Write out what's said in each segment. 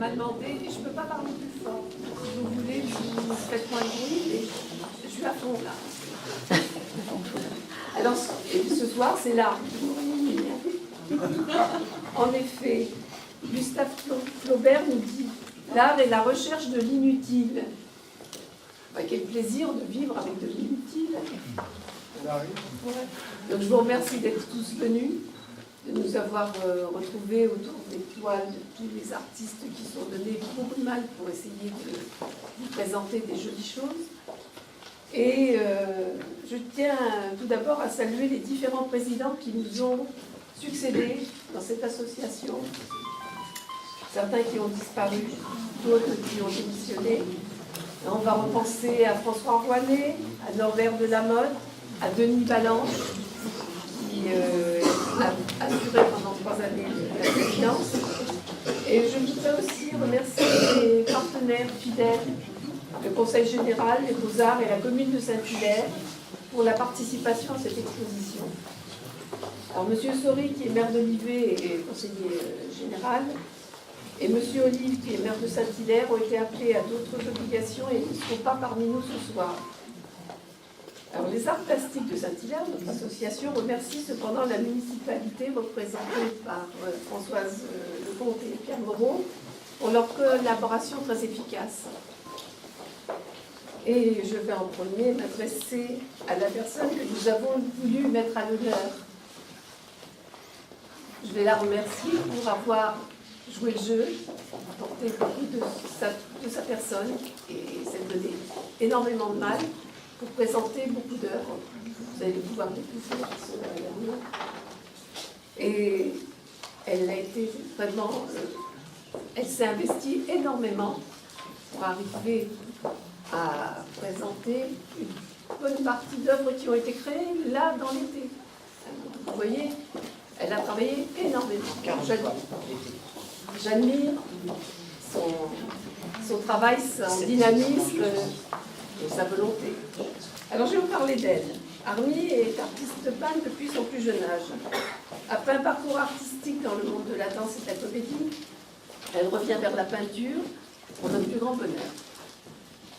m'a demandé, et je ne peux pas parler plus fort. Si vous voulez, vous faites moins de bruit, mais je suis à fond là. Alors, ce soir, c'est l'art. En effet, Gustave Flaubert nous dit « L'art est la recherche de l'inutile ». Quel plaisir de vivre avec de l'inutile. Donc je vous remercie d'être tous venus, de nous avoir retrouvés autour des toiles de tous les artistes qui sont donnés beaucoup de mal pour essayer de vous présenter des jolies choses. Et je tiens tout d'abord à saluer les différents présidents qui nous ont succédé dans cette association. Certains qui ont disparu, d'autres qui ont démissionné. On va repenser à François Rouanet, à Norbert Delamotte, à Denis Balanche, qui a assuré pendant 3 années la présidence. Et je voudrais aussi remercier les partenaires fidèles, le Conseil général, les Beaux-Arts et la commune de Saint-Hilaire pour la participation à cette exposition. Alors, M. Sori, qui est maire d'Olivet et conseiller général, et M. Olive, qui est maire de Saint-Hilaire, ont été appelés à d'autres obligations et ne sont pas parmi nous ce soir. Alors, les Arts Plastiques de Saint-Hilaire, notre association, remercie cependant la municipalité représentée par Françoise Lecomte et Pierre Moreau pour leur collaboration très efficace. Et je vais en premier m'adresser à la personne que nous avons voulu mettre à l'honneur. Je vais la remercier pour avoir joué le jeu, apporté beaucoup de sa personne et s'est donné énormément de mal pour présenter beaucoup d'œuvres. Vous allez pouvoir découvrir cela. Et elle a été vraiment, elle s'est investie énormément pour arriver à présenter une bonne partie d'œuvres qui ont été créées là dans l'été. Vous voyez, elle a travaillé énormément. J'admire son travail, son dynamisme et sa volonté. Alors je vais vous parler d'elle. Armie est artiste peintre depuis son plus jeune âge. Après un parcours artistique dans le monde de la danse et de la comédie, elle revient vers la peinture pour notre plus grand bonheur.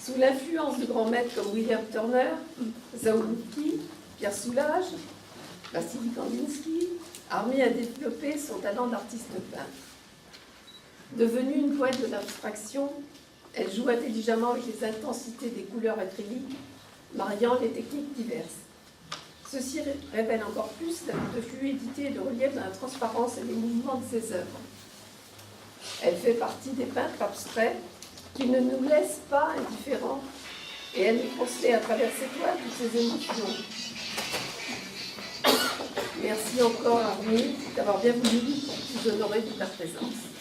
Sous l'influence de grands maîtres comme William Turner, Zawinul, Pierre Soulages, Vassili Kandinsky, Armie a développé son talent d'artiste peintre. Devenue une poète de l'abstraction, elle joue intelligemment avec les intensités des couleurs acryliques, mariant les techniques diverses. Ceci révèle encore plus la de fluidité et de relief dans la transparence et les mouvements de ses œuvres. Elle fait partie des peintres abstraits qui ne nous laissent pas indifférents et elle nous transmet à travers ses toiles toutes ses émotions. Merci encore, Armie, d'avoir bien voulu nous honorer de ta présence.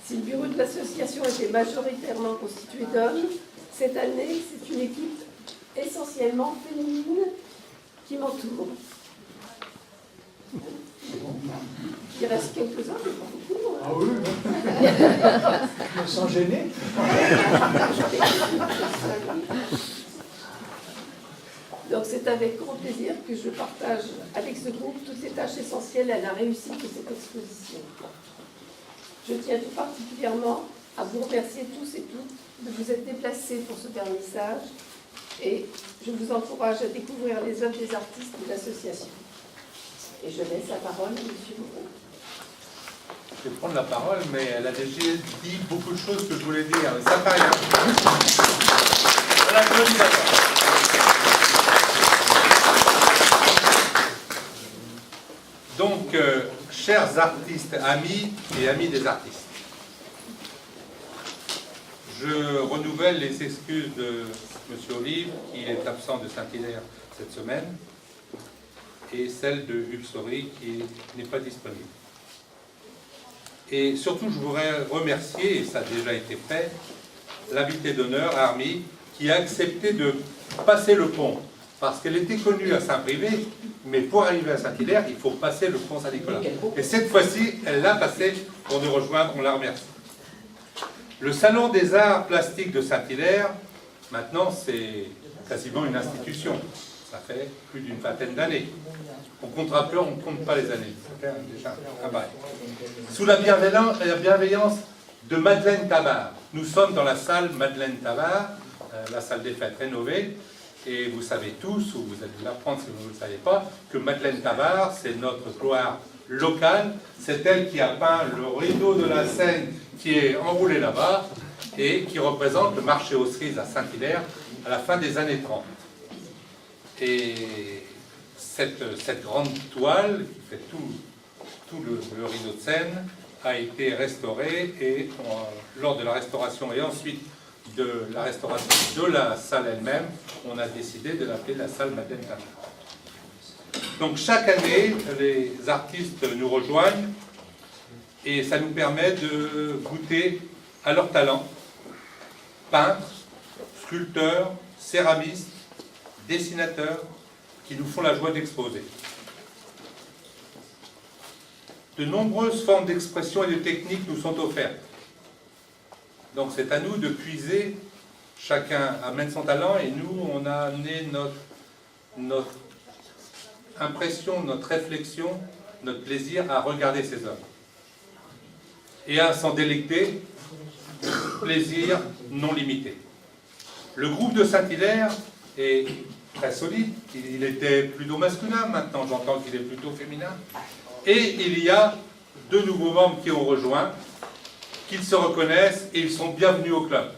Si le bureau de l'association était majoritairement constitué d'hommes, cette année, c'est une équipe essentiellement féminine qui m'entoure. Il reste quelques-uns, mais pas beaucoup. Ah oui, je me sens gêné. Donc c'est avec grand plaisir que je partage avec ce groupe toutes les tâches essentielles à la réussite de cette exposition. Je tiens tout particulièrement à vous remercier tous et toutes de vous être déplacés pour ce vernissage et je vous encourage à découvrir les œuvres des artistes de l'association. Et je laisse la parole à M. Moreau. Je vais prendre la parole, mais elle a déjà dit beaucoup de choses que je voulais dire. Ça fait rien. Voilà, je dis d'accord. Donc, chers artistes, amis et amis des artistes, je renouvelle les excuses de M. Olive, qui est absent de Saint-Hilaire cette semaine, et celle de Hugues Sori, qui n'est pas disponible. Et surtout, je voudrais remercier, et ça a déjà été fait, l'invité d'honneur, Armie, qui a accepté de passer le pont. Parce qu'elle était connue à Saint-Privé, mais pour arriver à Saint-Hilaire, il faut passer le pont Saint-Nicolas. Et cette fois-ci, elle l'a passé pour nous rejoindre, on la remercie. Le Salon des Arts Plastiques de Saint-Hilaire, maintenant, c'est quasiment une institution. Ça fait plus d'une vingtaine d'années. On ne comptera plus, on ne compte pas les années. Ça fait déjà un bail. Sous la bienveillance de Madeleine Tabar. Nous sommes dans la salle Madeleine Tabar, la salle des fêtes rénovée, et vous savez tous, ou vous allez l'apprendre si vous ne le savez pas, que Madeleine Tabar, c'est notre gloire locale, c'est elle qui a peint le rideau de la Seine qui est enroulé là-bas, et qui représente le marché aux cerises à Saint-Hilaire à la fin des années 30. Et cette grande toile qui fait tout le rideau de Seine a été restaurée, et lors de la restauration et ensuite de la restauration de la salle elle-même, on a décidé de l'appeler la salle Madeleine Tabar. Donc chaque année, les artistes nous rejoignent et ça nous permet de goûter à leur talent. Peintres, sculpteurs, céramistes, dessinateurs, qui nous font la joie d'exposer. De nombreuses formes d'expression et de techniques nous sont offertes. Donc c'est à nous de puiser, chacun amène son talent, et nous, on a amené notre impression, notre réflexion, notre plaisir à regarder ces œuvres. Et à s'en délecter, plaisir non limité. Le groupe de Saint-Hilaire est très solide, il était plutôt masculin, maintenant j'entends qu'il est plutôt féminin. Et il y a 2 nouveaux membres qui ont rejoint, qu'ils se reconnaissent et ils sont bienvenus au club.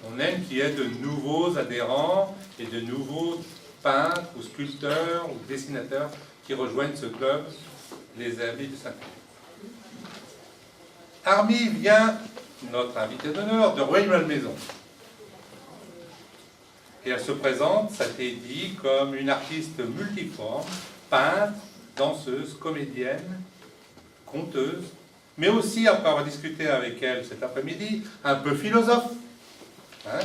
On aime qu'il y ait de nouveaux adhérents et de nouveaux peintres ou sculpteurs ou dessinateurs qui rejoignent ce club, les Amis de Saint-Hilaire. Army vient, notre invité d'honneur, de Rueil-Malmaison. Et elle se présente, ça a été dit, comme une artiste multiforme, peintre, danseuse, comédienne, conteuse, mais aussi, après avoir discuté avec elle cet après-midi, un peu philosophe, hein,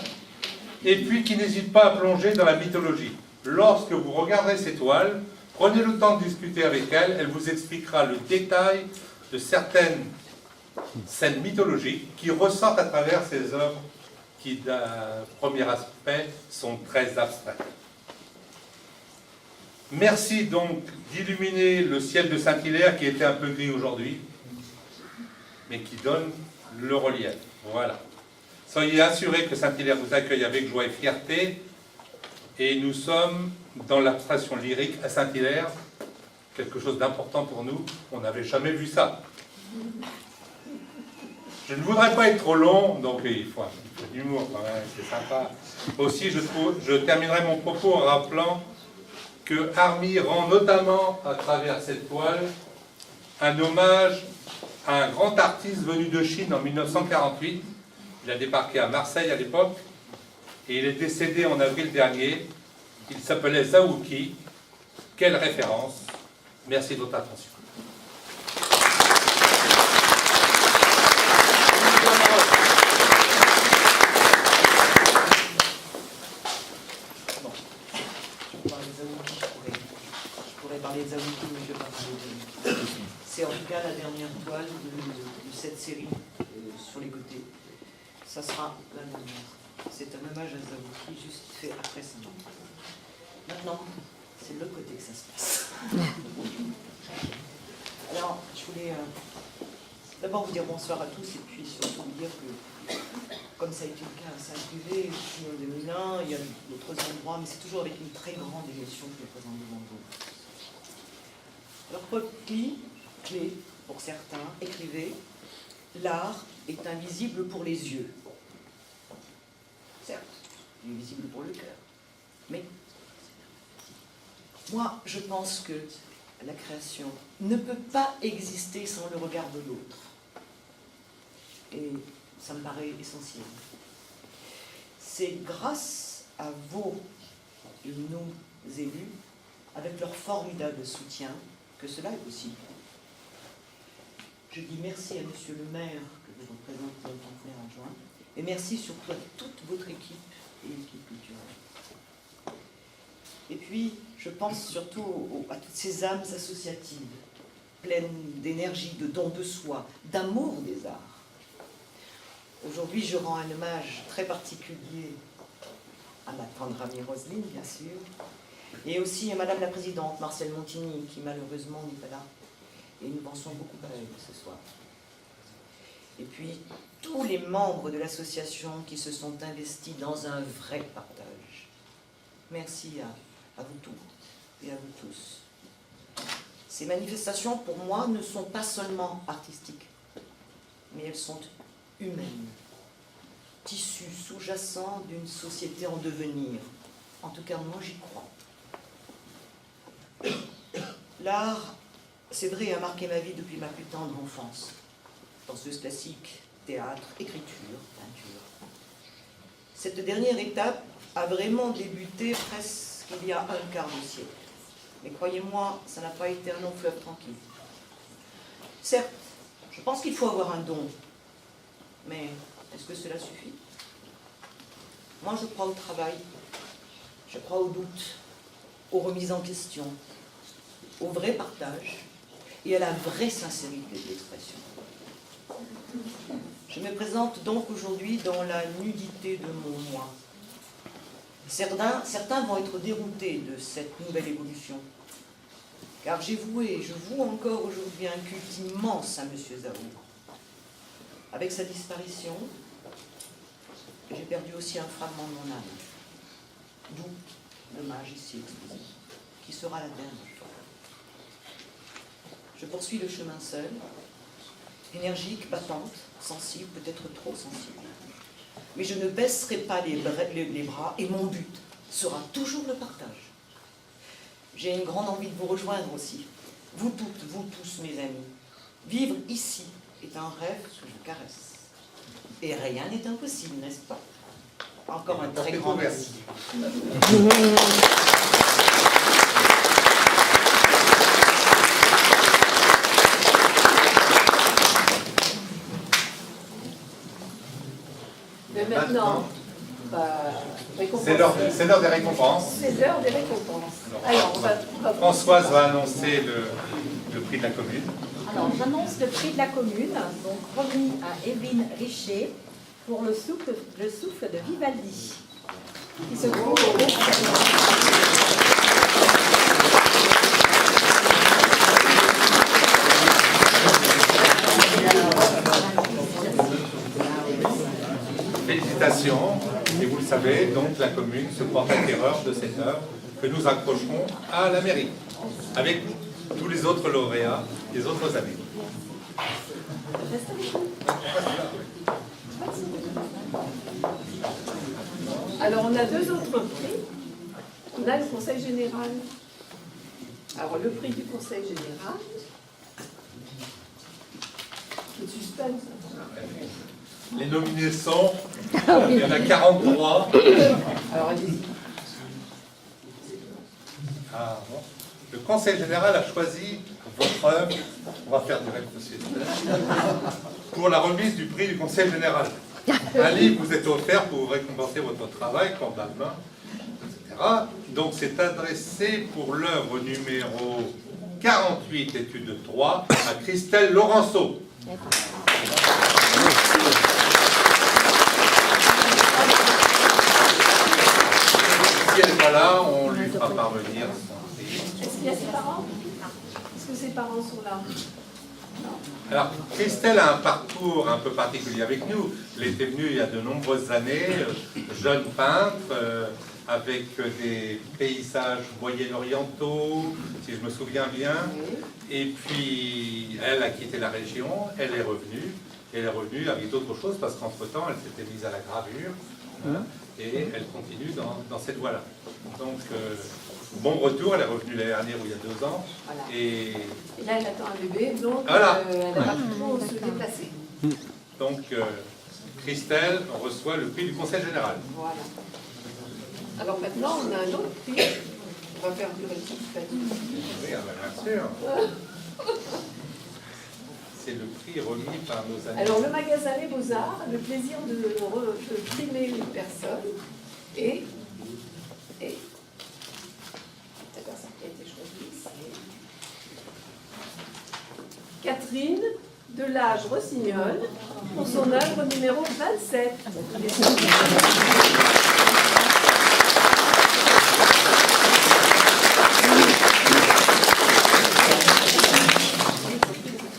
et puis qui n'hésite pas à plonger dans la mythologie. Lorsque vous regarderez ces toiles, prenez le temps de discuter avec elle, elle vous expliquera le détail de certaines scènes mythologiques qui ressortent à travers ces œuvres qui, d'un premier aspect, sont très abstraites. Merci donc d'illuminer le ciel de Saint-Hilaire qui était un peu gris aujourd'hui, mais qui donne le relief. Voilà. Soyez assurés que Saint-Hilaire vous accueille avec joie et fierté, et nous sommes dans l'abstraction lyrique à Saint-Hilaire, quelque chose d'important pour nous, on n'avait jamais vu ça. Je ne voudrais pas être trop long, donc il faut un petit peu d'humour quand même, c'est sympa. Aussi, je terminerai mon propos en rappelant que Army rend notamment, à travers cette toile, un hommage à un grand artiste venu de Chine en 1948. Il a débarqué à Marseille à l'époque, et il est décédé en avril dernier. Il s'appelait Zhao Qi. Quelle référence! Merci de votre attention. Parler de Zhao Qi, mais je vais pas parler de lui. C'est en tout cas la dernière toile de cette série sur les côtés. Ça sera la dernière. C'est un hommage à Zhao Qi, juste fait après sa mort. Maintenant, c'est de l'autre côté que ça se passe. Alors, je voulais d'abord vous dire bonsoir à tous, et puis surtout vous dire que, comme ça a été le cas à Saint-Privé, en 2001, il y a d'autres endroits, mais c'est toujours avec une très grande émotion que je présente devant vous. Alors, clé pour certains, écrivez, l'art est invisible pour les yeux. Certes, il est visible pour le cœur. Mais moi, je pense que la création ne peut pas exister sans le regard de l'autre. Et ça me paraît essentiel. C'est grâce à vous et nos élus, avec leur formidable soutien, que cela est possible. Je dis merci à Monsieur le maire que vous représentez en tant que maire adjoint, et merci surtout à toute votre équipe et l'équipe culturelle. Et puis, je pense surtout à toutes ces âmes associatives, pleines d'énergie, de don de soi, d'amour des arts. Aujourd'hui, je rends un hommage très particulier à ma tendre amie Roselyne, bien sûr, et aussi à Madame la Présidente, Marcelle Montigny, qui malheureusement n'est pas là. Et nous pensons beaucoup à elle ce soir. Et puis, tous les membres de l'association qui se sont investis dans un vrai partage. Merci à vous tous et à vous tous. Ces manifestations, pour moi, ne sont pas seulement artistiques, mais elles sont humaines, tissu sous-jacent d'une société en devenir. En tout cas, moi, j'y crois. L'art, c'est vrai, a marqué ma vie depuis ma plus tendre enfance. Danseuse classique, théâtre, écriture, peinture. Cette dernière étape a vraiment débuté presque il y a un quart de siècle. Mais croyez-moi, ça n'a pas été un long fleuve tranquille. Certes, je pense qu'il faut avoir un don. Mais est-ce que cela suffit? Moi, je crois au travail, je crois au doute, aux remises en question, au vrai partage et à la vraie sincérité de l'expression. Je me présente donc aujourd'hui dans la nudité de mon moi. Certains vont être déroutés de cette nouvelle évolution, car j'ai voué, je voue encore aujourd'hui un culte immense à M. Zahour. Avec sa disparition, j'ai perdu aussi un fragment de mon âme, d'où l'hommage ici exposé, qui sera la dernière fois. Je poursuis le chemin seul, énergique, battante, sensible, peut-être trop sensible. Mais je ne baisserai pas les bras et mon but sera toujours le partage. J'ai une grande envie de vous rejoindre aussi, vous toutes, vous tous mes amis. Vivre ici est un rêve que je caresse. Et rien n'est impossible, n'est-ce pas? Encore un très grand merci. Mais maintenant, c'est l'heure des récompenses. C'est l'heure des récompenses. Alors, on va Françoise va annoncer le prix de la commune. Alors, j'annonce le prix de la commune, donc remis à Evelyne Richer pour le souffle de Vivaldi, qui se trouve au groupe. Félicitations, et vous le savez, donc la commune se porte acquéreur de cette œuvre que nous accrocherons à la mairie, avec tous les autres lauréats des autres années. Alors, on a deux autres prix. On a le Conseil général. Alors, le prix du Conseil général. Le suspense. Les nominés sont, il y en a 43. Alors, allez-y. Ah, bon. Le Conseil général a choisi votre œuvre, on va faire direct aussi, pour la remise du prix du Conseil général. Un livre vous est offert pour vous récompenser votre travail, corde à main, etc. Donc c'est adressé pour l'œuvre numéro 48, étude 3, à Christelle Laurenceau. Si elle n'est pas là, on lui fera parvenir son prix. Est-ce qu'il y a ses parents? Est-ce que ses parents sont là? Alors, Christelle a un parcours un peu particulier avec nous. Elle était venue il y a de nombreuses années, jeune peintre, avec des paysages moyen-orientaux, si je me souviens bien. Et puis, elle a quitté la région, elle est revenue avec d'autres choses, parce qu'entre-temps, elle s'était mise à la gravure, et elle continue dans cette voie-là. Donc, bon retour, elle est revenue l'année dernière ou il y a 2 ans. Voilà. Et Et là, elle attend un bébé, donc voilà. elle n'a pas trop se déplacer. Donc, Christelle reçoit le prix du Conseil général. Voilà. Alors maintenant, on a un autre prix. On va faire durer le suspense. Oui, ah ben, bien sûr. C'est le prix remis par nos amis. Alors, le magasin Les Beaux-Arts a le plaisir de primer une personne et la personne qui a été choisie, c'est Catherine Delage-Rossignol pour son œuvre numéro 27.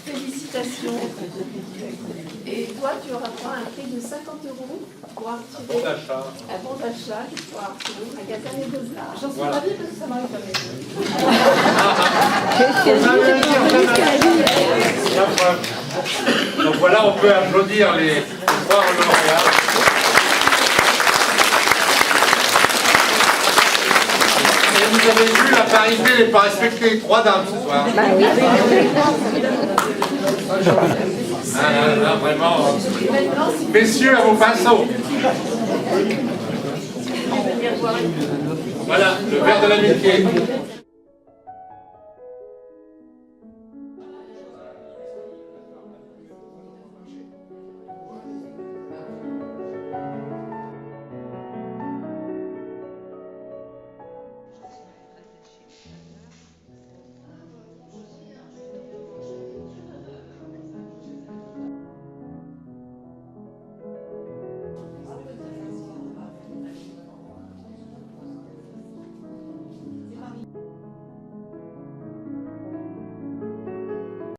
Félicitations. Et toi, tu auras droit à un prix de 50 € pour Bon tirer d'achat. un bon d'achat du foire au magasin Les Beaux-Arts. J'en suis Voilà. ravie parce que ça m'arrive jamais. La preuve. Donc voilà, on peut applaudir les trois lauréats. Et vous avez vu, la parité n'est pas respectée. 3 dames ce soir. Ah, vraiment. Messieurs, à vos pinceaux. Voilà, le verre de l'amitié.